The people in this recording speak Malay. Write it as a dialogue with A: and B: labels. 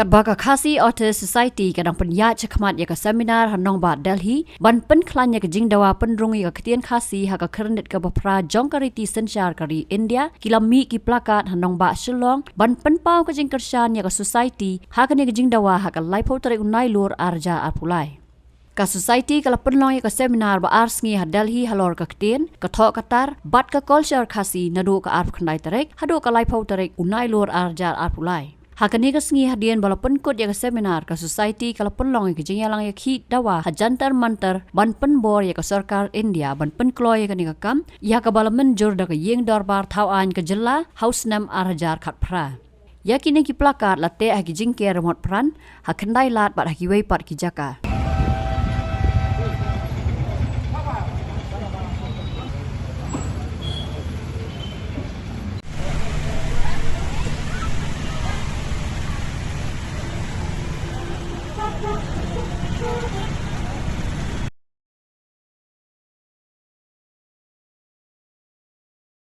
A: Kat baka Khasi Author Society kadang penyat cekmat ya ke seminar nongbah Delhi ban penklan ya ke jingdawa pynrung ya ke Ktien Khasi ha ke kernet ke bapra jongkariti sensyar kari India kilami ki placard nongbah Shillong ban penpau ke kyrshan ya ke society ha ke jingdawa ha ke laipo tere unai lur arja arpulai. Ka society kala penlong ya ke seminar ba arsngi ha Delhi halor ke Ktien ke thok katar bat ke culture Khasi nadu ke arp khandai terek hadu ke laipo tere unai lur arja arpulai. Hakani kesngi hadian bala penkut ya ke seminar ke society kala penlong ya ke jingyalang ya ki dawa hajantar mantar ban penbor ya ke sarkar India ban penkloy ya ke nikakam ya ke bala menjur da ke yeng darbar thawan ke jela haus nam arjar khat pra. Ya kini ki placard late ha ki jingke remote pran hakandai lat bat ha ki wei pat ki jaka.